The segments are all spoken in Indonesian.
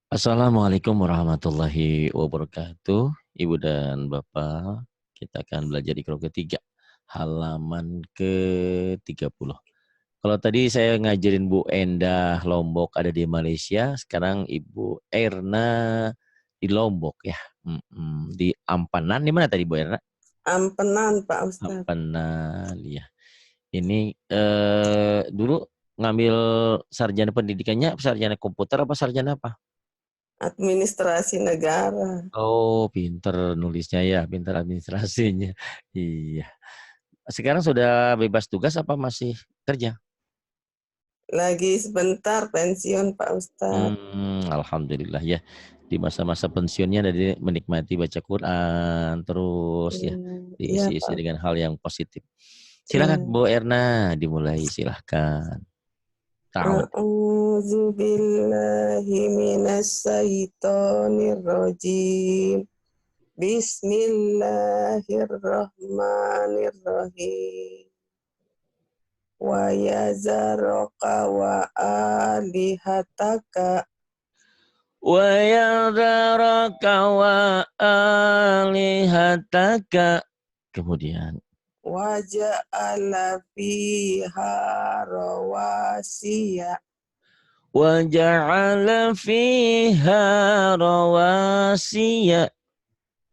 Assalamualaikum warahmatullahi wabarakatuh. Ibu dan Bapak, kita akan belajar Iqra ketiga, halaman ke-30. Kalau tadi saya ngajarin Bu Endah Lombok ada di Malaysia, sekarang Ibu Erna di Lombok ya. Di Ampenan, di mana tadi Bu Erna? Ampenan Pak Ustadz. Ampenan, ya. Ini dulu ngambil sarjana pendidikannya, sarjana komputer apa sarjana apa? Administrasi negara. Oh, pinter nulisnya ya, pinter administrasinya. Iya. Sekarang sudah bebas tugas apa masih kerja? Lagi sebentar pensiun Pak Ustadz. Alhamdulillah ya. Di masa-masa pensiunnya dari menikmati baca Quran terus ya, Iya diisi-isi Pak. dengan hal yang positif. Silakan Iya. Bu Erna dimulai silahkan. Tahu. A'udzu billahi minas syaitonir rajim. Bismillahirrahmanirrahim. Wa yazaraka wa alihataka. Wa yadharaka wa alihataka. Kemudian Waja'ala fiha rawasiya. Waja'ala fiha rawasiya.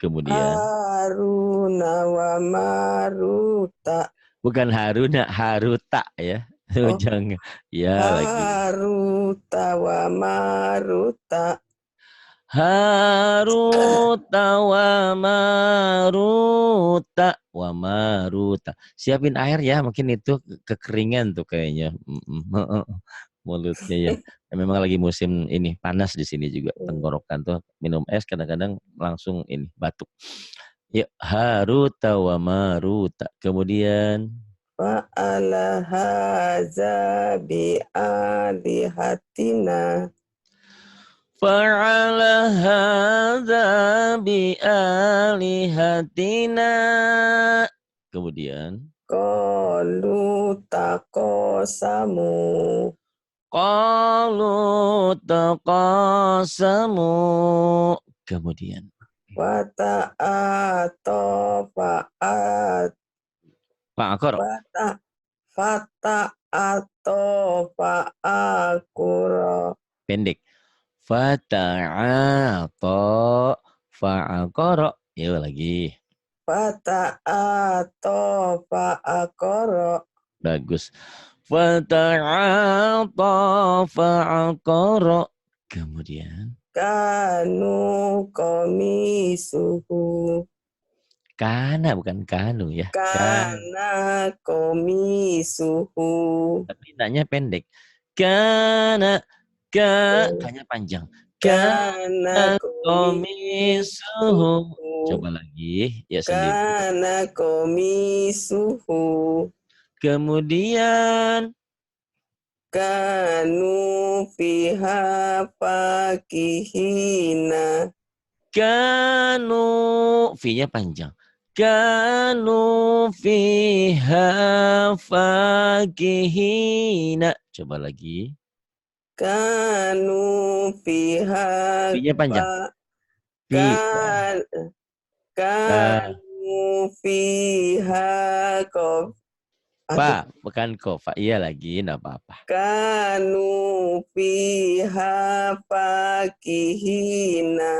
Kemudian Haruna wa Maruta. bukan Haruna, Haruta ya. Oh, Jangan. Ya lagi. Haruta wa Maruta. Haruta wa Maruta wa Maruta. Siapin air ya, mungkin itu kekeringan tuh kayaknya. Mulutnya ya. Memang lagi musim ini panas di sini juga. Tenggorokan tuh minum es kadang-kadang langsung ini batuk. Ya, Haruta wa Maruta. Kemudian Fa'ala haza bi'alihatina. fa'ala hadza bi alihatina. Kemudian Qalu taqasamu. qalu taqasamu. Kemudian Wa ta'atofa'at. Pak Akor Fata'atofa'akura. pendek. Fata'ato fa'akoro. Yuk lagi. Fata'atofa'akura. Bagus. Fata'ato fa'akoro. Kemudian Kanu komisuhu. kana bukan kanu ya. Kana komisuhu. Tapi nanya pendek. Kana kanya panjang. Kana Kana komisuhu. komisuhu. Coba lagi ya sendiri. Kana komisuhu. Kemudian Kanu fiha fakihina. kanu V-nya panjang. Kanu fiha fakihina. Coba lagi. Kanu fiha V-nya panjang. V. Kanu fiha Pak, bukan kova. Iya lagi, enggak apa-apa. Kanu fiha fakihina.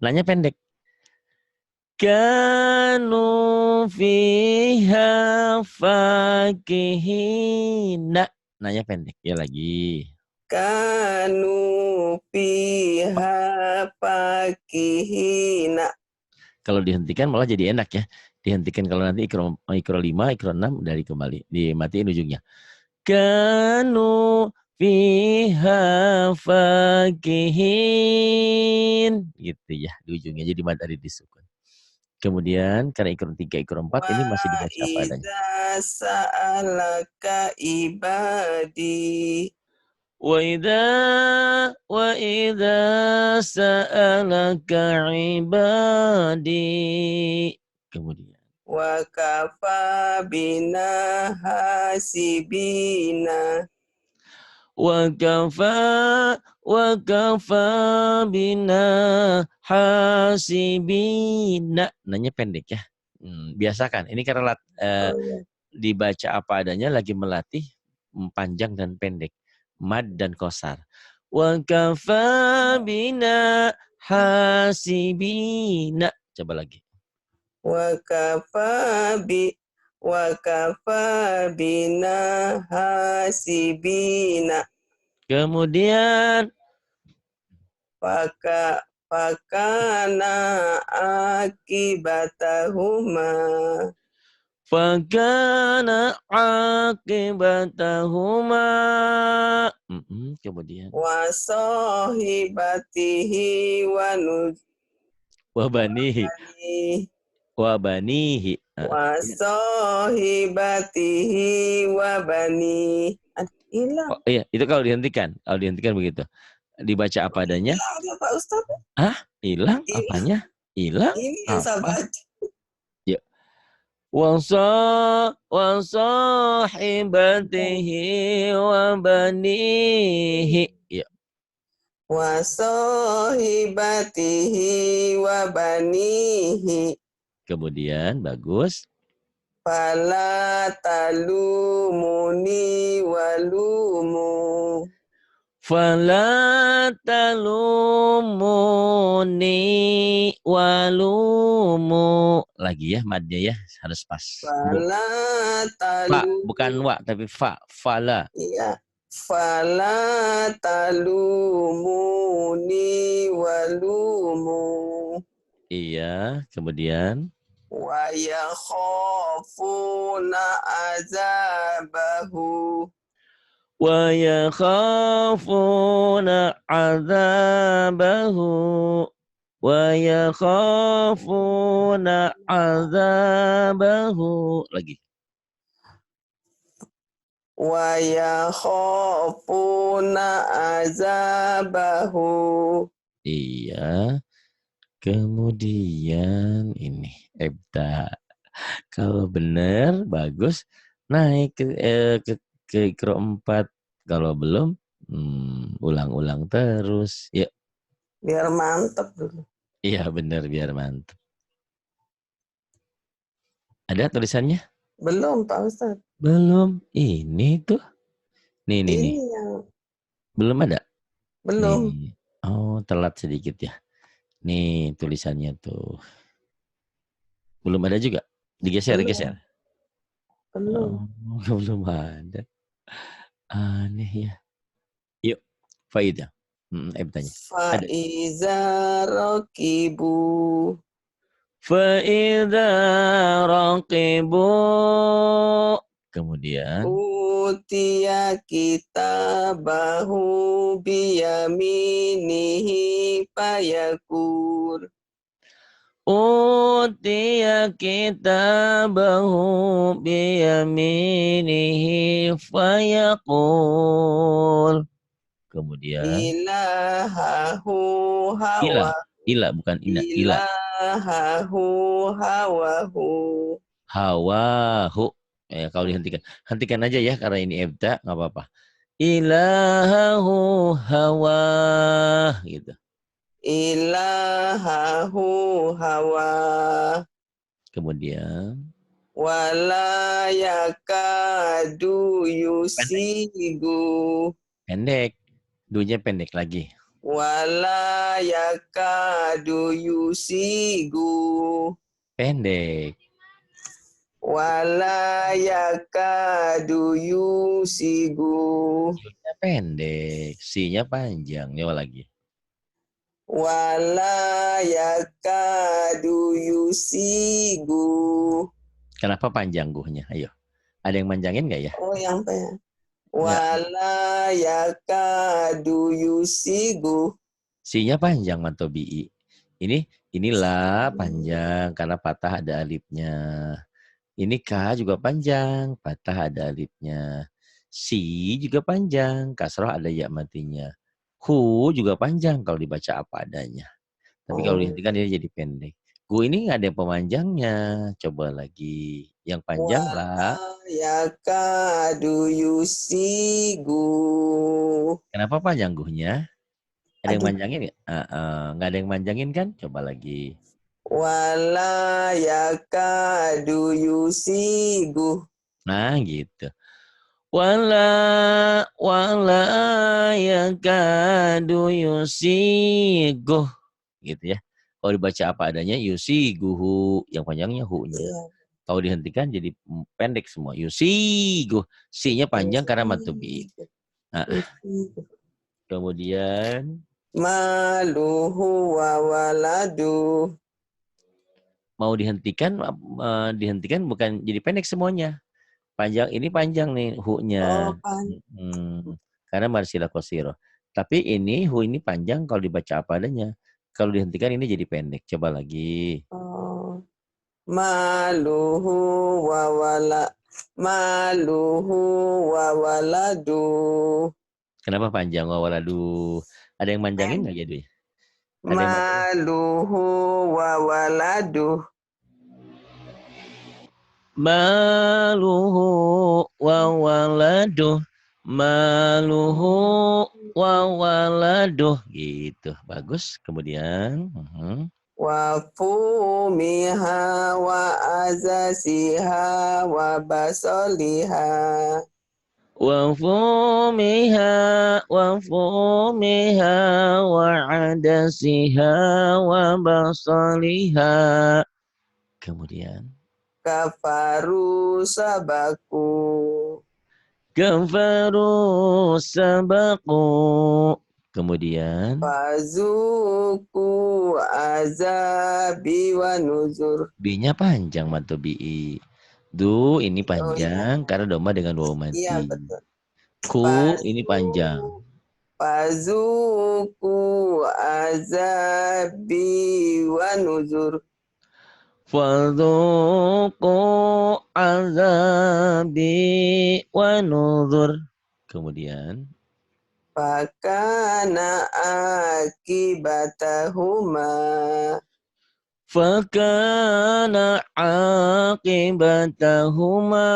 Nanya pendek. Kanu fiha fakihina. Nanya pendek. Ya lagi. Kanu fiha fakihina. Kalau dihentikan malah jadi enak ya. Dihentikan kalau nanti ikro 5, ikro 6 dari kembali. Dimatiin ujungnya. Kanu fiha fakihin. Gitu ya. Di ujungnya jadi matahari disukun. Kemudian karena ikro 3, ikro 4 ini masih dibaca apa adanya. Wa sa'alaka ibadi. Wa idza sa'alaka ibadi. Kemudian Wa kafa bina hasibina. wa kafa Wa kafa bina hasibina. Nanya pendek ya. Biasakan. Ini karena Oh, ya. dibaca apa adanya lagi melatih panjang dan pendek. Mad dan kosar. Wa kafa bina hasibina. Coba lagi. Wa kafa bina hasibina. Kemudian Fakana akibatahuma fakana akibatahuma. Kemudian wa sahibatihi wa wabanihi nujani wabanihi. wa sahibatihi wa bani. Hilang. Oh iya, itu kalau dihentikan begitu. Dibaca apa adanya. Hilang ya Pak Ustadz. Hilang Hilang. apanya? Hilang Ini yang saya apa? baca. Ya. Wa sahibatihi wa banihi. Ya. Wa sahibatihi wa banihi. Kemudian bagus. Fala talumuni walumu. Fala talumuni walumu. Lagi ya madnya ya, harus pas. Fala Fa, bukan wa tapi fa. Fala. Iya. Fala talumuni walumu. Iya, kemudian Wa yakhafuna azabahu. wa yakhafuna azabahu wa yakhafuna azabahu. Lagi. Wa yakhafuna azabahu. Iya. Kemudian ini ebda. Kalau benar bagus naik ke ikro 4. Kalau belum ulang-ulang terus. Ya. Biar mantep dulu. Iya benar biar mantap. Ada tulisannya? Belum Pak Ustadz. Belum. Ini tuh. Nih. Yang Belum ada? belum. Nih. Oh, telat sedikit ya. Nih tulisannya tuh. Belum ada juga? Digeser. Belum. Oh, belum ada. Aneh ya. Yuk, Faidah. Tanya. Faiza rokibu. Fa'idha raqibu. Kemudian Utia kitabahu biyaminihi fayakur. utiya kitabahu biyaminihi fayaqul. Kemudian Ilahahu ila hawa. bukan ila. Ilahahu hawahu. Hawahu. Kalau hentikan aja ya karena ini ebda nggak apa-apa. Ilahahu hawa gitu. Ilahahu hawa. Kemudian Wala yakadu yusigu. pendek. Dunya pendek lagi. Wala yakadu yusigu. Pendek. Wala yakadu yusigu. Dunya pendek. Si-nya panjang. Nyawa lagi. Wala yakadu yusigu. Kenapa panjang guhnya? Ayo. Ada yang manjangin nggak ya? Oh, yang apa ya? Wala yakadu yusigu. Si-nya panjang mantobi'i. Inilah panjang karena patah ada alifnya. Ini K juga panjang, patah ada alifnya. Si juga panjang, kasroh ada ya matinya. Hu juga panjang kalau dibaca apa adanya. Tapi kalau dihentikan dia jadi pendek. Gu ini nggak ada yang pemanjangnya. Coba lagi. Yang panjang lah. Yakadu yusigu. Kenapa panjang guhnya? Ada yang Aduh. manjangin nggak? Nggak ada yang manjangin kan? Coba lagi. Wala yakadu yusigu. Nah, gitu. Wala yakadu yusigoh. Gitu ya. Kalau dibaca apa adanya, yusiguhu. Yang panjangnya hu-nya. Iya. Kalau dihentikan jadi pendek semua. Yusigoh. Si-nya panjang karena matubi. Nah, Yusigu. kemudian Maluhu wa waladu. mau dihentikan bukan jadi pendek semuanya. Panjang ini panjang nih hu-nya. Oh, kan. Karena marsila qasirah. Tapi ini hu ini panjang kalau dibaca apa adanya. Kalau dihentikan ini jadi pendek. Coba lagi. Oh. Maluhu wa wala. Maluhu wa waladu. Kenapa panjang? Wawaladu. Ada yang manjangin nggak jadi? Ada yang manjangin? Maluhu wa waladu. Maluhu wa waladuh. Maluhu wa waladuh. Gitu. Bagus. Kemudian. Wa fumiha wa azasiha wa basoliha. Wa fumiha wa adasiha wa basaliha. Kemudian. Kafaru sabaku. Kafaru sabaku. Kemudian. Fazuku azabi wa nuzur. B-nya panjang matu bi. Du ini panjang karena domba dengan waw mati. Iya, betul. Ku ini panjang. Fazuku azabi wa nuzur. Fadzuqu azabi wa nuzur. Kemudian. Fakana akibatahuma. Fakana aqibatahuma.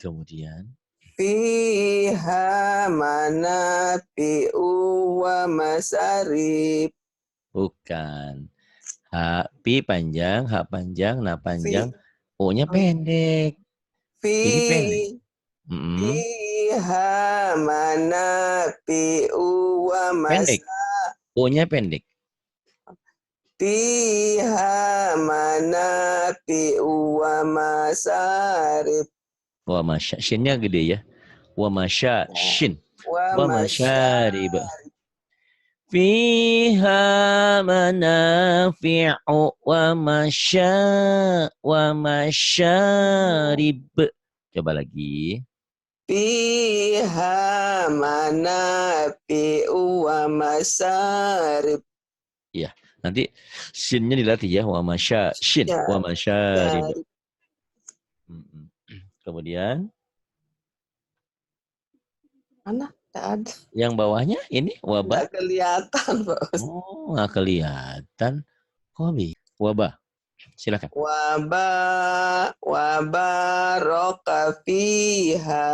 Kemudian. Fiha manafi'u wa masarib. Bukan. Pi panjang, ha panjang, na panjang, O-nya pendek. Ini pendek. Fiha manafi'u wa Pendek. O-nya pendek. Fiha manafi'u wa masarib. Wa masya. Shin-nya gede ya. Wa masya. Shin. Wa masyarib. Fiha manafi'u wa masyarib. Coba lagi. Fiha manafi'u wa masarib. Iya, nanti shin-nya dilatih ya. Wa masya. Shin. Ya, wa masyarib. Kemudian. Mana? Tidak ada. Yang bawahnya ini wabah. Nggak kelihatan, Pak. Oh, nggak kelihatan. Kok wabah? Silakan. Wabaraka fiha.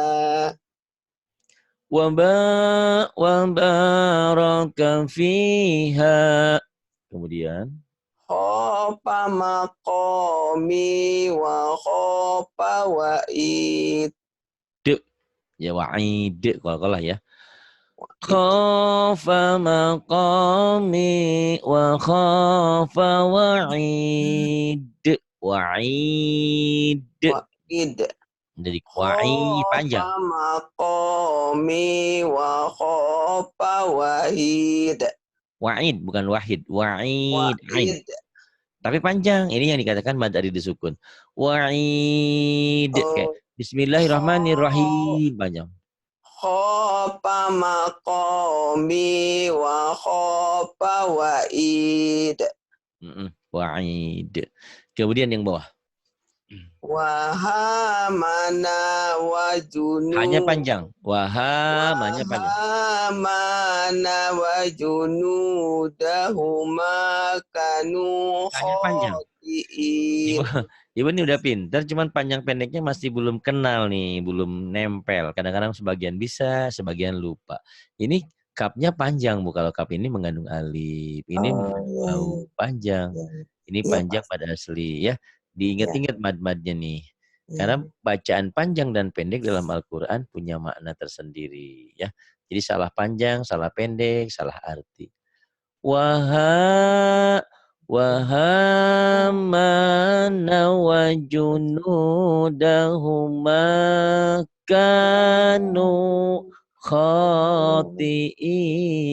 Wabaraka fiha. Kemudian. Khofa maqami wa khofa wa'id. Ya wa'id. Kalau ya. Khafa maqami wa khafa wa'id. Wa'id. Jadi wa'id panjang. Khafa maqami wa khafa wa'id. Wa'id bukan wahid. Wa'id. Tapi panjang. Ini yang dikatakan mad ari disukun. Wa'id. Kayak Bismillahirrahmanirrahim. Panjang. Khofa maqami wa khofa wa'id. Wa'id. Kemudian yang bawah. Wahamana wa junud. Hanya panjang. Wahamanya panjang. Wahamana wa junudahuma kanu khoti'in. Ibu ini udah pintar, cuman panjang pendeknya masih belum kenal nih, belum nempel. Kadang-kadang sebagian bisa, sebagian lupa. Ini kapnya panjang, Bu. Kalau kap ini mengandung alif. Ini mengandung iya, waw. Panjang. iya, Ini iya, panjang Pak. pada asli. Ya, Iya, diingat-ingat mad-madnya nih. iya. Karena bacaan panjang dan pendek dalam Al-Quran punya makna tersendiri. Ya, jadi salah panjang, salah pendek, salah arti. Wahamana wa junudahuma kanu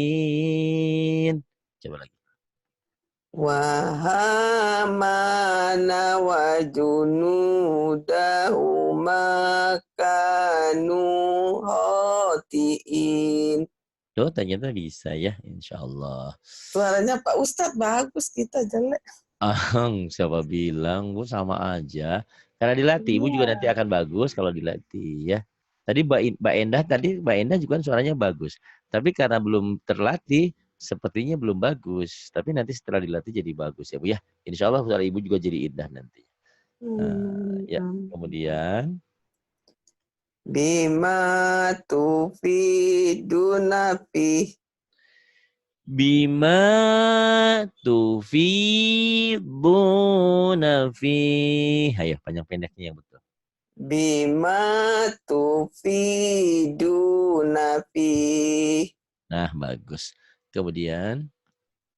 khatiin. Coba lagi. Wahamana wa junudahuma kanu khotiin. Tuh, ternyata bisa ya, insya Allah. Suaranya Pak Ustadz bagus, kita jelek. Siapa bilang, Bu, sama aja. Karena dilatih, Ibu juga nanti akan bagus kalau dilatih ya. Tadi Mbak Endah juga suaranya bagus. Tapi karena belum terlatih, sepertinya belum bagus. Tapi nanti setelah dilatih jadi bagus ya, Bu ya. Insya Allah suara Ibu juga jadi indah nanti. Ya, kemudian Bima tufiduna fi. bima tufiduna fi. Ayo, panjang pendeknya yang betul. Bima tufiduna fi. Nah, bagus. Kemudian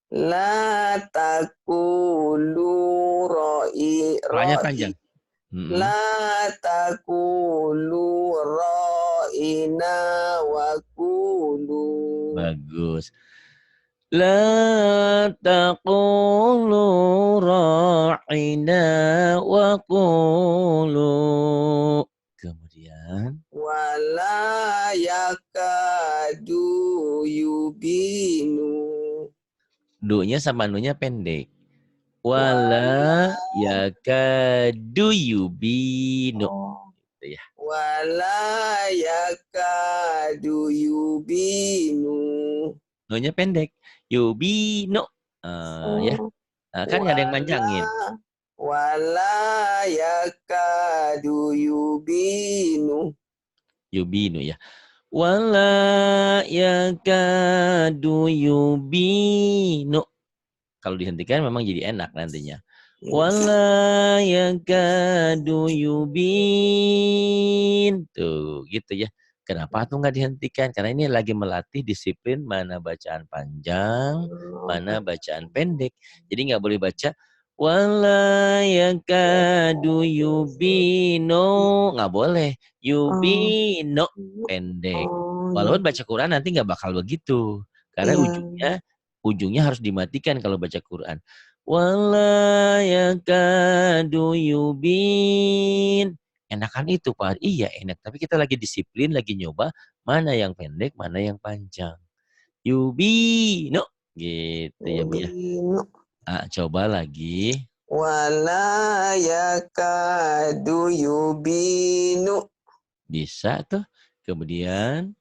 La takulu Ranya ra'i. panjang. La takulu ra'ina wa kulu. Bagus. La taqulu ra'ina wa qulu. Kemudian Wala yakadu yubinu. dunya sama nunya pendek. Wala yakadu yubinu. Gitu ya. Wala yakadu yubinu. Nunya pendek. Yubinu. Ya. Kan nggak ada yang manjangin. Wala yakadu yubinu. Yubinu ya. Wala yakadu yubinu. Kalau dihentikan memang jadi enak nantinya. Wala yakadu yubin. Tuh, gitu ya. Kenapa tuh nggak dihentikan? Karena ini lagi melatih disiplin mana bacaan panjang, mana bacaan pendek. Jadi nggak boleh baca wala yakadu yubino. Nggak boleh. Yubino pendek. Walaupun baca Quran nanti nggak bakal begitu. Karena ujungnya harus dimatikan kalau baca Quran. Wala yakadu yubin. Enakan itu, Pak. Iya, enak. Tapi kita lagi disiplin, lagi nyoba mana yang pendek, mana yang panjang. Yubino. Gitu ya, Bu ya. Coba lagi. Wala yakadu yubinu. Bisa tuh. Kemudian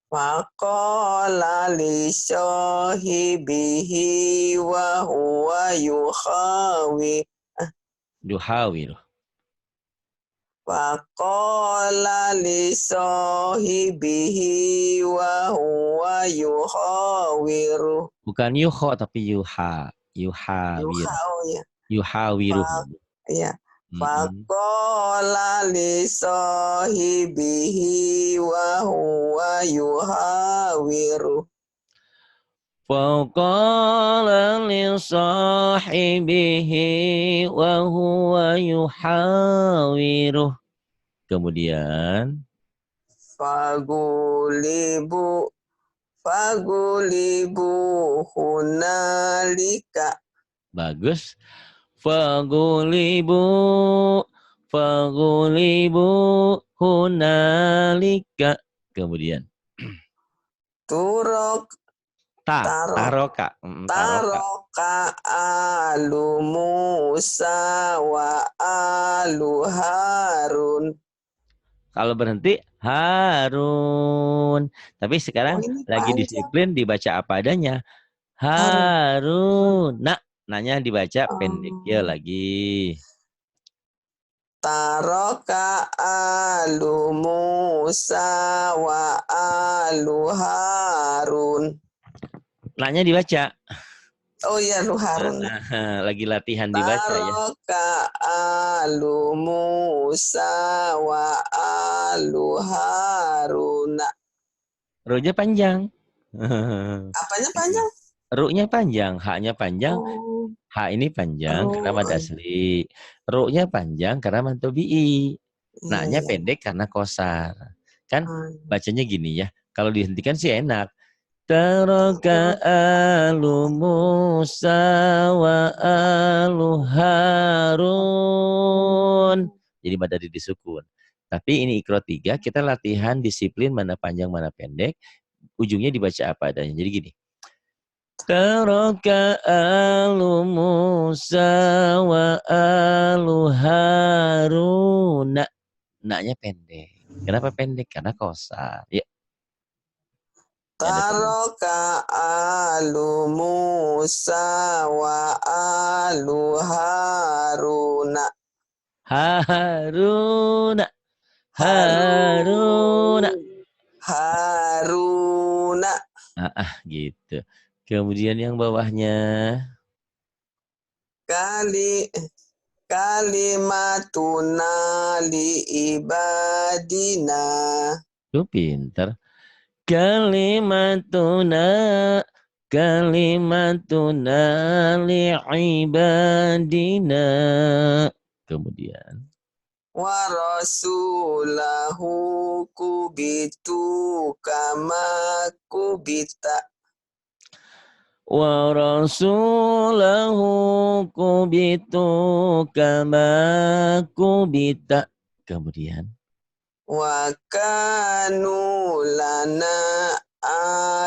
Faqala li sahibihi wa huwa yuhawir. Faqala li sahibihi wa huwa yuhawiru. Bukan yuho tapi yuha. Yuhawir. Yuhawiru. Ya. Faqala li sahibihi wa huwa yuhawiru. Faqala li sahibihi wa huwa yuhawiruh. Kemudian Fagulibu hunalika. Bagus. Fagulibu hunalika. Kemudian taroka alu Musa wa alu Harun. Kalau berhenti Harun. Tapi sekarang lagi disiplin dibaca apa adanya. Harun. Nah, nanya dibaca pendek ya lagi. Taroka alu Musa wa alu Harun. Naknya dibaca. Oh iya, lu Harun. Lagi latihan dibaca ya. Taroka alu Musa wa alu Harun. Ru-nya panjang. Apanya panjang? Ru-nya panjang, H-nya panjang. Oh, H ini panjang karena mad oh, asli. Ru-nya panjang karena mad tabi'i. iya, Naknya iya. pendek karena kosar. Kan Oh, bacanya gini ya. Kalau dihentikan sih enak. Taraka alu Musa wa alu Harun. Jadi mad tadi disukun. Tapi ini ikro 3, kita latihan disiplin mana panjang mana pendek. Ujungnya dibaca apa adanya. Jadi gini. Taraka alu Musa wa alu Harun. Naknya pendek. Kenapa pendek? Karena kosar. Ya, ada teman. Taroka alu Musa wa alu Harun. Harun. Harun. Harun. Harun. Gitu. Kemudian yang bawahnya. Kalimatuna li ibadina. Tuh pinter. Kalimatuna. Kalimatuna li'ibadina. Kemudian. Wa rasulahu kubitu kama kubita. Wa rasulahu kubitu kama kubita. Kemudian. Wa kanu lana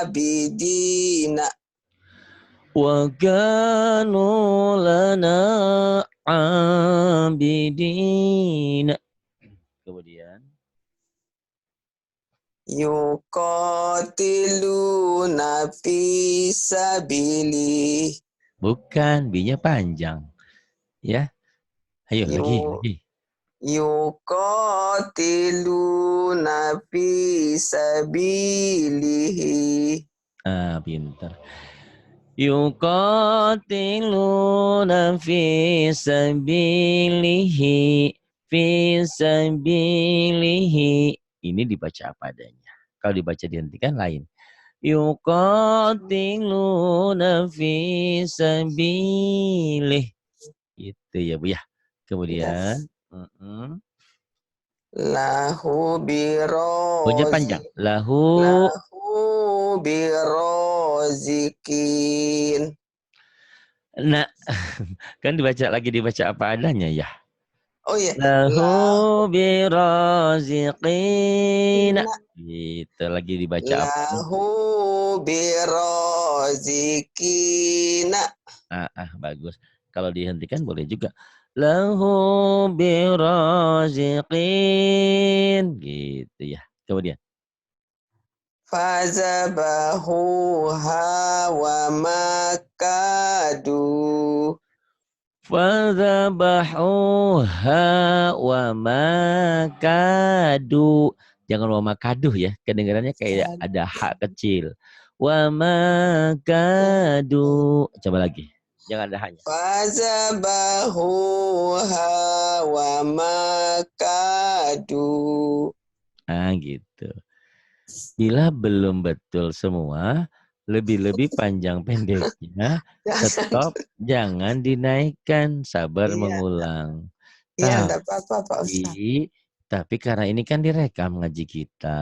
abidina. Wa kanu lana abidina. Kemudian. Yuqatiluna fi sabili. Bukan, B-nya panjang. Ya. Ayo lagi. Yuqatiluna fi sabilihi. Pintar. Yuqatiluna fi sabilihi. Fi sabilihi. Ini dibaca apa adanya. Kalau dibaca dihentikan lain. Yuqatiluna fi sabilihi. Itu ya Bu ya. Kemudian. Lahu Punya birozi. panjang. Lahu birozikin. Nah, kan dibaca apa adanya ya. Oh iya. Lahu biraziqin. Gitu lagi dibaca apa? Lahu birozikin. Bagus. Kalau dihentikan boleh juga. Lahu biraziqin. Gitu ya. Kemudian. Fazabahuha wa makadu. Fadzabahuha wa makadu. Jangan wa makaduh ya. Kedengarannya kayak ada hak kecil. Wa makadu. Coba lagi. Jangan ada hanya. Fazabahuha wa makadu. Gitu. Bila belum betul semua, lebih-lebih panjang pendeknya, stop, jangan dinaikkan, sabar mengulang. Iya, enggak apa-apa Pak Ustaz. Tapi karena ini kan direkam ngaji kita,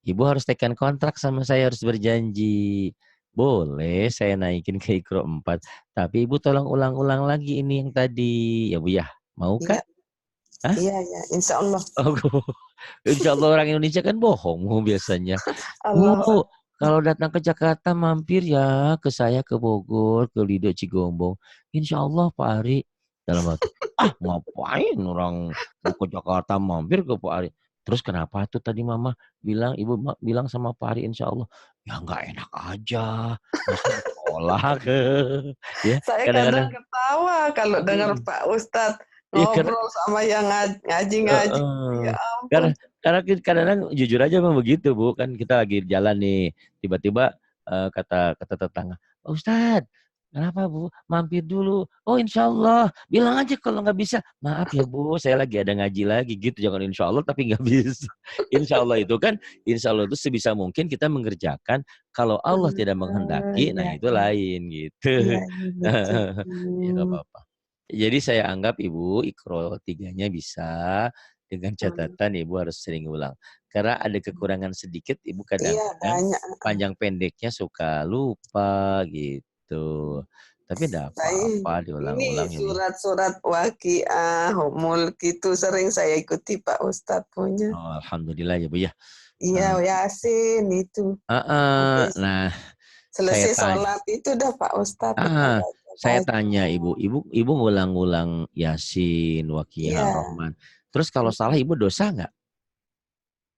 Ibu harus tekan kontrak sama saya, harus berjanji. Boleh saya naikin ke Iqra 4, tapi Ibu tolong ulang-ulang lagi ini yang tadi. Ya Bu ya, mau kan? Iya, insya Allah. Insya Allah orang Indonesia kan bohong biasanya. Allah. Bu, kalau datang ke Jakarta mampir ya ke saya ke Bogor, ke Lido Cigombong. Insya Allah Pak Ari. Dalam hati, ngapain orang mau ke Jakarta mampir ke Pak Ari. Terus kenapa tuh tadi Mama bilang, Ibu bilang sama Pak Ari insya Allah. Ya nggak enak aja. Masa sekolah ke. Ya, Saya kadang kadang-kadang. ketawa kalau dengar Pak Ustadz Iya karena Ngobrol sama yang ngaji-ngaji. heeh. Ya ampun. Karena kadang-kadang jujur aja memang begitu, Bu, kan kita lagi jalan nih, tiba-tiba, kata kata tetangga, "Pak Ustadz, kenapa Bu? Mampir dulu." "Oh insyaallah, bilang aja kalau nggak bisa." "Maaf ya Bu, saya lagi ada ngaji lagi." Gitu, jangan insyaallah tapi nggak bisa. Insyaallah itu kan, insyaallah itu sebisa mungkin kita mengerjakan, kalau Allah tidak menghendaki, nah Iya itu iya. lain, gitu. Iya iya, betul. Ya nggak apa-apa. Jadi saya anggap Ibu Iqra 3-nya bisa, dengan Mhm. catatan Ibu harus sering ulang. Karena ada kekurangan sedikit Ibu Iya, kadang-kadang banyak. panjang pendeknya suka lupa gitu. Tapi ndak Saya apa-apa ini diulang-ulang ya, Bu. surat-surat Waqiah, Mulk itu sering saya ikuti Pak Ustadz punya. Oh, alhamdulillah ya, Bu, ya. Iya, Eee Yasin itu. heeh. Habis Nah, saya selesai tanya sholat itu dah Pak Ustadz kita ah, saya baca-baca. tanya Ibu ngulang-ngulang Yasin, Waqiah, Iya. Ar-Rahman, terus kalau salah Ibu dosa nggak?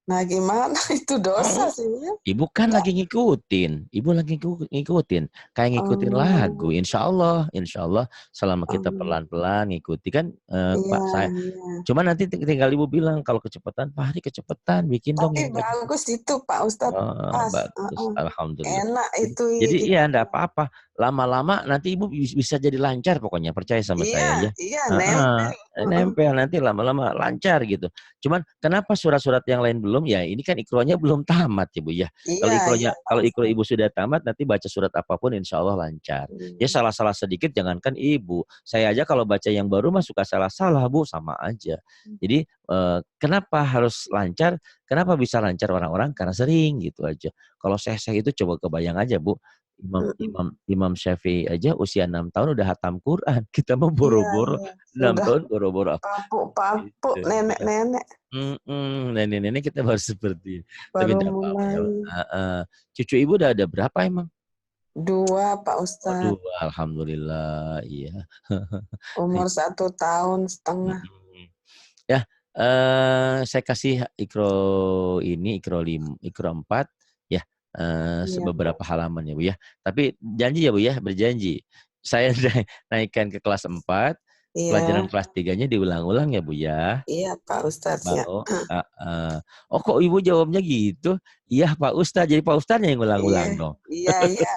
Nah gimana itu dosa Oh, sih ya? Ibu kan Enggak? lagi ngikutin, Ibu lagi ngikutin, kayak ngikutin lagu, Oh, insya Allah selama kita oh, pelan-pelan ngikuti kan, iya Pak saya iya. cuma nanti tinggal Ibu bilang kalau kecepatan, "Pak Hari kecepatan, bikin dong Tapi yang agak cepet." bagus itu Pak Ustadz, Oh, pas, bagus, heeh. alhamdulillah. Enak itu Jadi kita. iya ndak apa-apa, lama-lama nanti Ibu bisa jadi lancar pokoknya, percaya sama Iya saya ya. iya, Heeh, nempel. Heeh. nempel nanti lama-lama lancar gitu. Cuman kenapa surat-surat yang lain belum, ya ini kan Iqranya belum tamat ya, Bu, ya. Iya iya Pak Kalau Iqra Ustadz. Ibu sudah tamat, nanti baca surat apapun insya Allah lancar. Ya Mmm. salah-salah sedikit jangankan Ibu, saya aja kalau baca yang baru mah suka salah-salah, Bu, sama aja. Jadi, kenapa harus lancar, kenapa bisa lancar orang-orang, karena sering, gitu aja. Kalau Syekh-syekh itu coba kebayang aja, Bu, Imam Mhm. Imam Imam Syafi'i aja usia 6 tahun udah hatam Quran, kita mah Iya boro-boro iya. 6 Sudah tahun boro-boro papuk-papuk gitu, iya. nenek-nenek Nenek-nenek kita baru seperti ini, tapi baru ndak apa-apa ya, mulai. heeh. Cucu Ibu udah ada berapa emang? 2 Pak Oh Ustadz. 2, alhamdulillah, iya. Umur 1,5 tahun. Mhm. Ya, saya kasih Iqra ini, Iqra 4 ya, Iya Pak. beberapa halaman ya, Bu, ya. Tapi janji ya, Bu, ya, berjanji. Saya naikkan ke kelas 4, pelajaran Iya kelas 3-nya diulang-ulang ya, Bu, ya. iya Pak Ustadz ya. Baru heeh. Oh, kok Ibu jawabnya gitu? "Iya, Pak Ustadz." Jadi Pak Ustadznya yang Iya ngulang-ngulang dong? iya iya.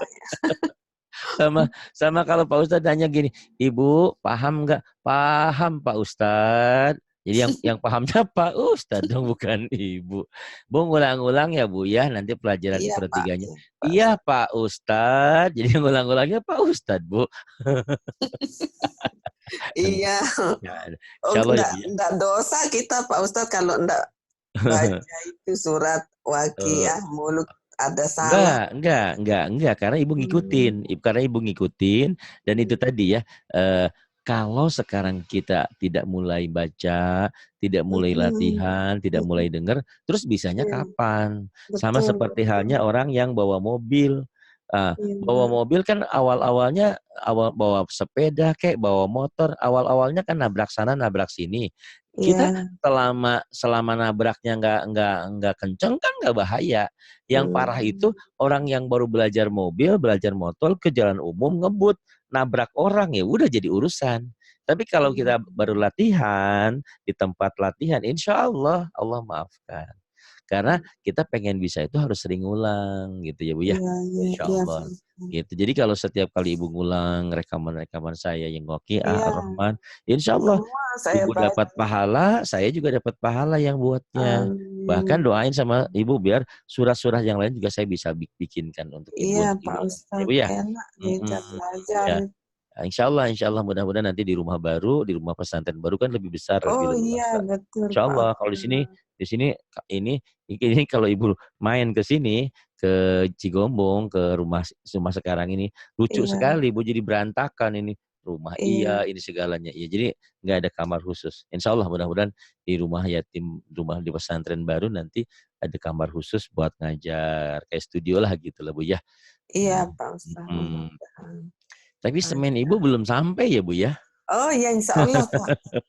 Sama sama kalau Pak Ustadz nanya gini, "Ibu paham nggak?" "Paham Pak Ustadz." Jadi yang pahamnya Pak Ustadz dong, bukan Ibu. "Bu ngulang-ngulang ya Bu ya, nanti pelajaran Iya Iqra Pak 3-nya." iya Pak "Iya Ustadz. Pak Ustadz." Jadi yang ngulang-ngulangnya Pak Ustadz, Bu. Iya. Ya, Oh insyaallah ya Bu ya. enggak dosa kita Pak Ustadz kalau enggak baca itu surat Eee, Waqiah, Mulk ada salah. enggak, karena Ibu ngikutin, Mmm, karena Ibu ngikutin dan itu mhm tadi ya, kalau sekarang kita tidak mulai baca, tidak mulai mhm latihan, tidak mhm, mulai dengar, terus bisanya iya, kapan? Sama betul seperti betul. halnya orang yang bawa mobil, bawa Iya mobil kan awal bawa sepeda kek, bawa motor, awal-awalnya kan nabrak sana, nabrak sini. Kita iya, selama nabraknya nggak kenceng kan nggak bahaya. Yang parah itu mmm, orang yang baru belajar mobil, belajar motor ke jalan umum ngebut, nabrak orang, ya udah jadi urusan. Tapi kalau iya kita baru latihan, di tempat latihan, insya Allah, Allah maafkan. Karena kita pengen bisa itu harus sering ngulang gitu ya, Bu, ya. iya iya Insya iya, Allah. Pak Ustadz. Gitu. Jadi kalau setiap kali Ibu ngulang rekaman-rekaman saya yang Waqiah, Iya, Ar-Rahman, insya Allah semua saya Ibu dapat baca. pahala, saya juga dapat pahala yang buatnya. Bahkan Amin. doain sama Ibu biar surat-surat yang lain juga saya bisa bikinkan untuk Ibu Iya untuk Pak diulang. Ya, Bu, Ustadz, ya? enak Mhm, diajak belajar. iya. Insya Allah mudah-mudahan nanti di rumah baru, di rumah pesantren baru kan lebih besar, Oh lebih iya luas lah. betul Insya Pak Allah kalau Ustadz. di sini ini kalau Ibu main ke sini, ke Cigombong, ke rumah sekarang ini, lucu Iya sekali Bu, jadi berantakan ini. Rumah iya, iya ini segalanya iya. Jadi nggak ada kamar khusus. Insya Allah mudah-mudahan di rumah yatim, rumah di pesantren baru nanti ada kamar khusus buat ngajar, kayak studio lah gitu lah Bu ya. iya Mhm. Pak Ustadz, Mhm. mudah-mudahan Tapi semen Ibu lancar. belum sampai ya Bu ya? Oh ya, insya Allah Pak.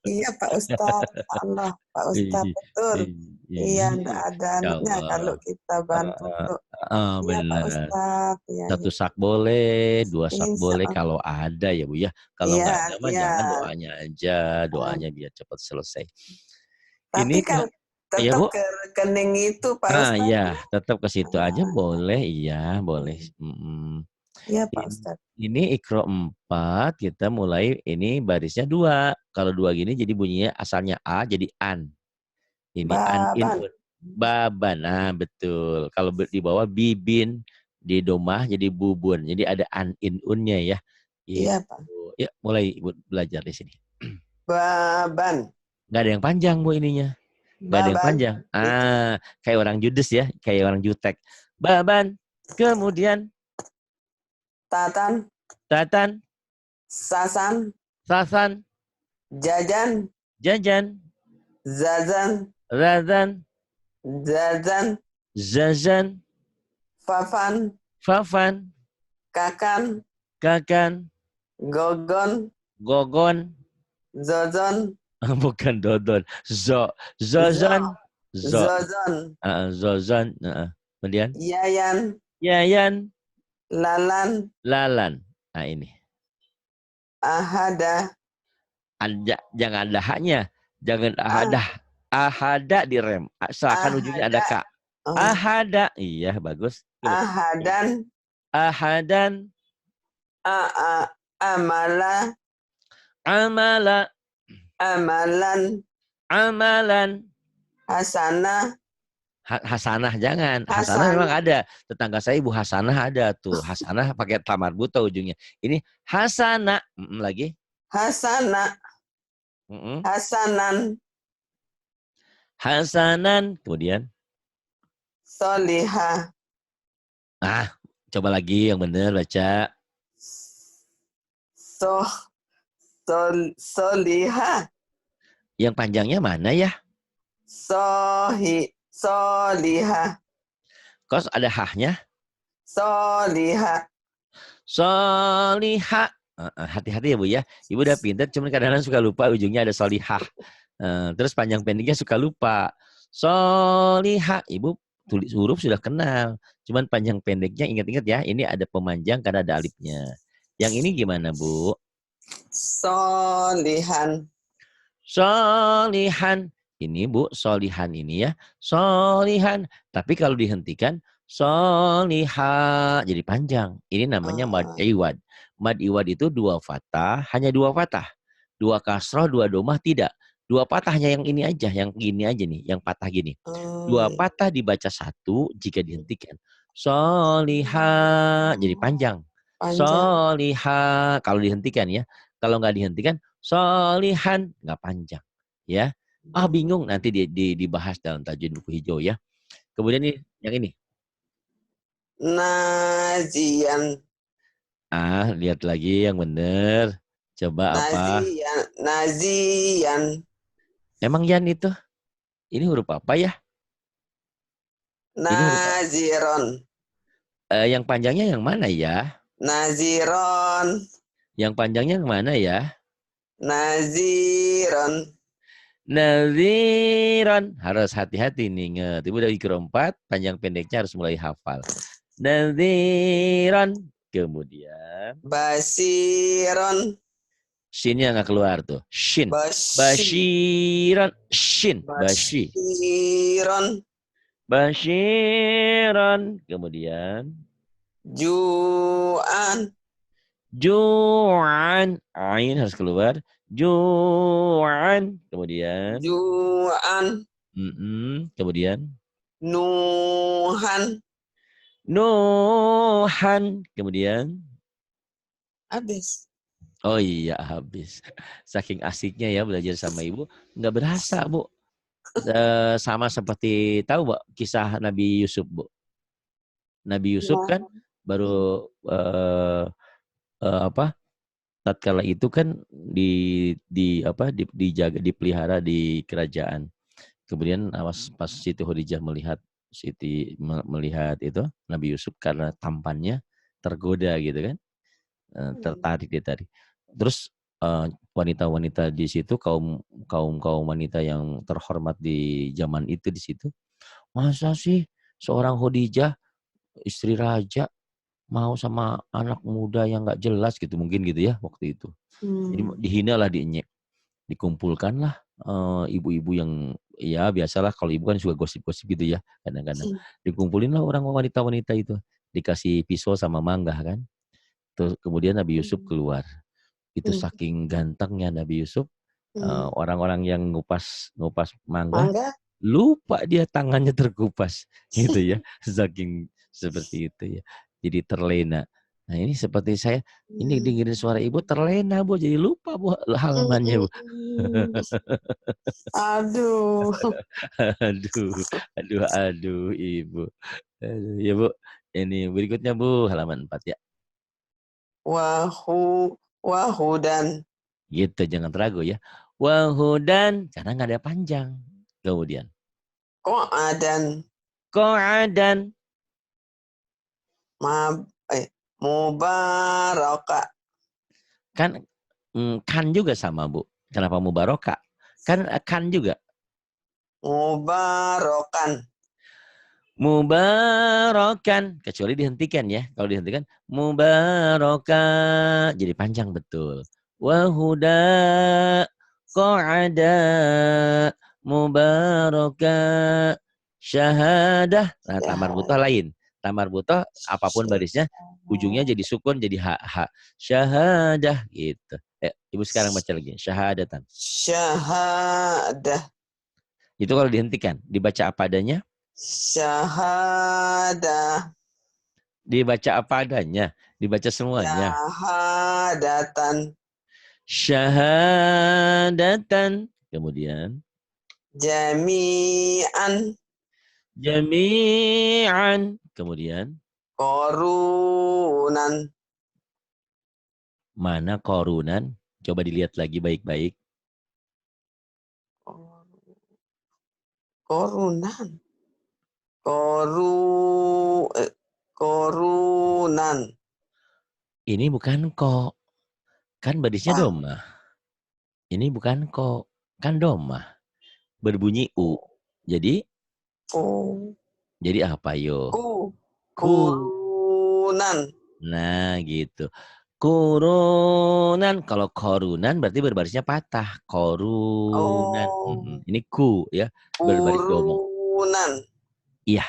Iya Pak Ustadz, insya Allah Pak Ustadz betul. Iya, enggak ada Ya anunya kalau Allah. kita bantu tuh. Iya Pak Bener. Ustadz, iya, Satu iya. sak boleh, 2 sak Insya boleh Allah. kalau ada ya Bu ya. Kalau Iya, nggak ada mah iya. jangan doanya aja, doanya biar cepat selesai. Tapi Ini kan ya tetap Bu? ke rekening itu Pak Iya, Ustadz. tetap ke situ aja Ah, boleh, iya boleh. hmm. Mhm. Iya Pak In Ustadz. ini Iqra 4 kita mulai ini barisnya 2. Kalau 2 gini jadi bunyinya asalnya A jadi an. Ini an in Baban. un. Baban, nah betul. Kalau di bawah bibin, di domah jadi bubun. Jadi ada an in unnya ya. Iya Gitu. Pak. Ya mulai Ibu belajar di sini. Baban. Nggak ada yang panjang Bu ininya. Nggak ada yang Baban. panjang. Itu. Kayak orang judes ya, kayak orang jutek. Baban, kemudian Tatan. tatan, Sasan. sasan, Jajan. jajan, Zazan. razan, Zazan. zazan, Fafan. fafan, Kakan. kakan, Gogon. gogon, Zozon. bukan dodon, Zo. zozan, Zozon. zozan, kemudian Yayan. yayan, Lalan. lalan. Nah ini, Ahada. jangan ada haknya, jangan Ah, ahada, ahada direm, seakan ujungnya ada ahada. kak. Oh. Ahada, iya bagus. Coba. Ahadan. Ahadan, Amala. amala, Amalan. amalan. Hasanah. Hasanah jangan. Hasanah memang Hasanah. ada. Tetangga saya Ibu Hasanah ada tuh. Hasanah pakai tamar buta ujungnya. Ini Hasanah. Lagi. Hasanah. Hasanan. Hasanan. Kemudian. Solihah. Coba lagi yang benar baca. Solihah. Yang panjangnya mana ya? Solihah. Kos ada hahnya. Solihah. Solihah. Hati-hati ya Bu ya. Ibu udah pintar, cuman kadang-kadang suka lupa ujungnya ada solihah. Terus panjang pendeknya suka lupa. Solihah. Ibu tulis huruf sudah kenal. Cuman panjang pendeknya ingat-ingat ya. Ini ada pemanjang karena ada alifnya. Yang ini gimana Bu? Solihan. Solihan. Ini Bu, solihan ini ya. Solihan. Tapi kalau dihentikan, soliha. Jadi panjang. Ini namanya mad iwad. Mad iwad itu 2 fathah, hanya 2 fathah. 2 kasroh, 2 domah, tidak. 2 patahnya yang ini aja, yang gini aja nih, yang patah gini. 2 patah dibaca 1 jika dihentikan. Soliha. Jadi panjang. Soliha. Kalau dihentikan ya. Kalau nggak dihentikan, solihan. Nggak panjang. Ya. Bingung nanti dibahas dalam tajwid buku hijau ya. Kemudian nih, yang ini. Nazian. Lihat lagi yang benar. Coba apa? Nazian. Emang Yan itu? Ini huruf apa ya? Naziron. Yang panjangnya yang mana ya? Naziron. Yang panjangnya yang mana ya? Naziron. Naziron. Harus hati-hati nih. Ingat. Ibu dari Iqra 4, panjang pendeknya harus mulai hafal. Naziron. Kemudian. Basiron. Shinnya nggak keluar tuh. Shin. Bashiron. Shin. Bashi. Basiron. Bashiron. Kemudian. Ju'an. Ju'an. Ain harus keluar. Ju'an. Kemudian. Ju'an. Kemudian. Nuhan. Nuhan. Kemudian. Habis. Oh iya habis. Saking asiknya ya belajar sama Ibu. Nggak berasa Bu. Sama seperti tahu Bu kisah Nabi Yusuf Bu. Nabi Yusuf kan baru tatkala itu kan dijaga dipelihara di kerajaan. Kemudian pas Siti Khadijah melihat itu Nabi Yusuf karena tampannya tergoda gitu kan. Tertarik dia tadi. Terus wanita-wanita di situ, kaum wanita yang terhormat di zaman itu di situ. Masa sih seorang Khadijah, istri raja, mau sama anak muda yang nggak jelas gitu, mungkin gitu ya waktu itu. Jadi dihinalah, diinyek. Dikumpulkanlah ibu-ibu yang ya biasalah, kalau ibu kan suka gosip-gosip gitu ya kadang-kadang. Dikumpulin lah orang wanita-wanita itu, dikasih pisau sama mangga kan. Terus kemudian Nabi Yusuf keluar. Itu saking gantengnya Nabi Yusuf, orang-orang yang ngupas mangga lupa dia tangannya terkupas gitu ya, saking seperti itu ya. Jadi terlena. Nah ini seperti saya, ini dengerin suara ibu terlena Bu, jadi lupa Bu halamannya Bu. Aduh. Aduh Ibu. Aduh, ya Bu, ini berikutnya Bu, halaman 4 ya. Wahudan. Gitu, jangan ragu ya. Wahudan, karena nggak ada panjang. Kemudian. Qa'adan. Mubaraka. Kan juga sama Bu. Kenapa mubaraka? Kan juga. Mubarakan. Kecuali dihentikan ya. Kalau dihentikan, mubaraka. Jadi panjang betul. Wahuda. Qa'ada. Mubaraka. Syahadah. Nah, tamar butoh lain. Tamar butoh apapun barisnya, ujungnya jadi sukun, jadi ha. Syahadah gitu. Ibu sekarang baca lagi. Syahadatan. Syahadah. Itu kalau dihentikan. Dibaca apa adanya? Syahadah. Dibaca apa adanya? Dibaca semuanya. Syahadatan. Syahadatan. Kemudian. Jami'an. Jami'an. Kemudian. Korunan. Mana korunan? Coba dilihat lagi baik-baik. Korunan. Korunan. Ini bukan ko. Kan barisnya domah. Ini bukan ko. Kan domah. Berbunyi u. Jadi? Jadi apa yo? Kurunan. Nah gitu. Kurunan. Kalau korunan berarti berbarisnya patah. Korunan. Ini ku ya. Berbaris domah. Kurunan. Iya.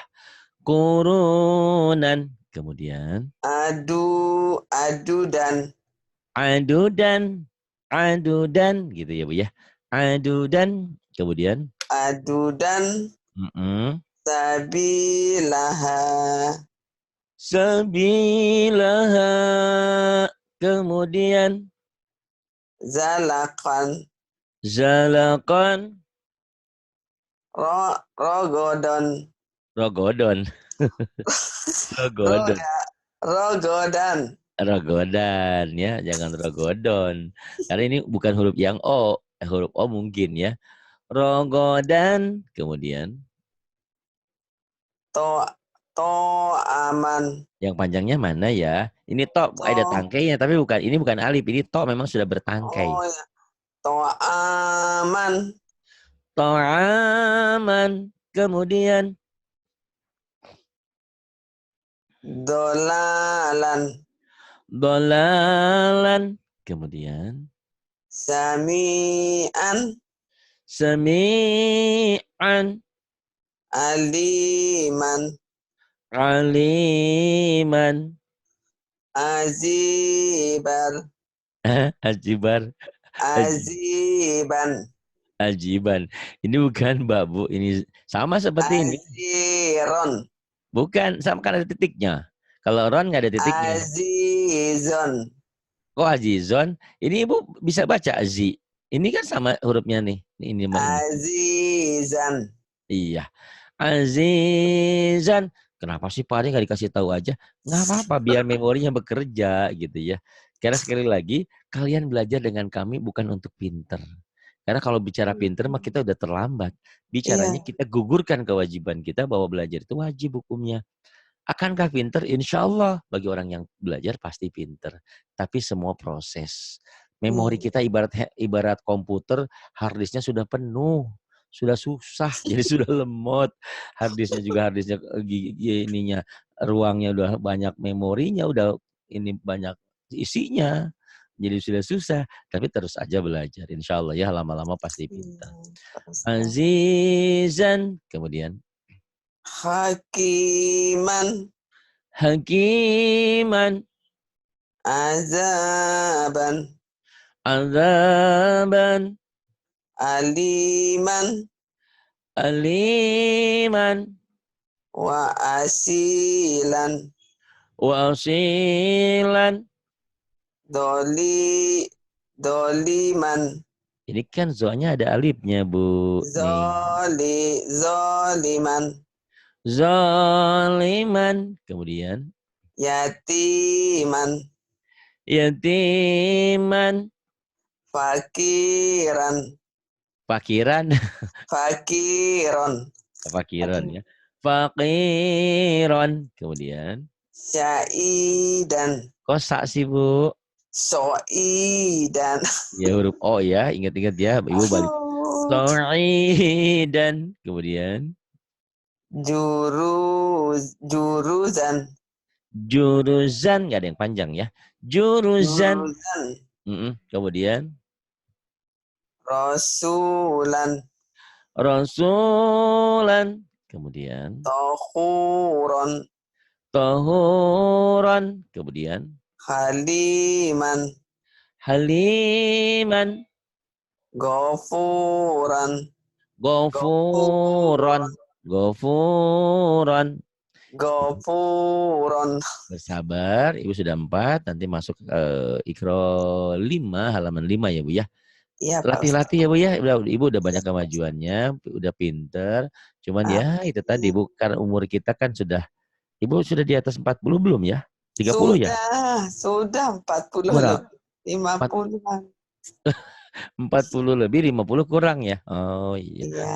Kurunan. Kemudian. Adudan. Adudan. Gitu ya Bu ya. Adudan. Kemudian. Adudan. Sabilaha. Kemudian. Zalakan. Rogodon. Rogodan ya, jangan rogodon. Karena ini bukan huruf yang O, huruf O mungkin ya. Rogodan, kemudian. Aman. Yang panjangnya mana ya? Ini ada tangkainya, tapi ini bukan alif. Ini memang sudah bertangkai. Ya. Aman. Aman. Kemudian. Dolalan. Kemudian. Sami'an. Aliman. Ajiban. Ini bukan Mbak Bu, ini sama seperti ini. Aziron. Bukan, sama kan ada titiknya. Kalau ron nggak ada titiknya. Azizon. Kok azizon? Ini Ibu bisa baca azi. Ini kan sama hurufnya nih. Ini. Azizan. Iya. Azizan. Kenapa sih Pak nggak dikasih tahu aja? Nggak apa-apa, biar memorinya bekerja gitu ya. Karena sekali lagi, kalian belajar dengan kami bukan untuk pinter. Karena kalau bicara pinter mah kita udah terlambat. Bicaranya kita gugurkan kewajiban kita bahwa belajar itu wajib hukumnya. Akankah pinter? Insya Allah bagi orang yang belajar pasti pinter. Tapi semua proses. Memori kita ibarat komputer, harddisknya sudah penuh, sudah susah, jadi sudah lemot. Harddisknya juga ininya ruangnya udah banyak, memorinya udah ini banyak isinya. Jadi sudah susah, tapi terus aja belajar. Insya Allah ya, lama-lama pasti pintar. Azizan, kemudian Hakiman. Hakiman. Azaban. Azaban. Aliman. Aliman. Wa asilan. Wa asilan. Doliman. Ini kan zoanya ada alifnya, Bu. Zoliman. Zaliman. Kemudian Yatiman. Yatiman. Fakiran. Fakiran. Fakiron. Fakiran ya. Fakiron. Kemudian Syaidan. kok sak sih, Bu? Soidan. Ya huruf O ya, ingat-ingat ya, Ibu balik. Soidan. Kemudian Juruzan. Jurusan, nggak ada yang panjang ya. Jurusan. Juruzan. Kemudian Rasulan. Rasulan. Kemudian Tohuron. Tohuran. Kemudian Haliman. Haliman. Gofuran. Gofuron. Gofuron. Gofuron. Bersabar, Ibu sudah 4, nanti masuk Iqra 5, halaman 5 ya Bu ya. Iya, Latih-latih ya Bu ya, Ibu udah banyak kemajuannya, udah pinter. Cuman ya itu tadi Bu, karena umur kita kan sudah, Ibu sudah di atas 40 belum ya? 30 ya? Sudah 40 Berapa? lebih, 50-an. 40 lebih, 50 kurang ya? Oh iya. Iya.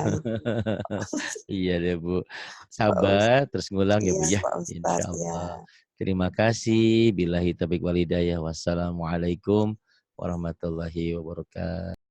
Iya deh Bu. Sabar, terus ngulang ya Bu ya. Insya Allah. Terima kasih. Billahi taufiq wal hidayah. Wassalamualaikum warahmatullahi wabarakatuh.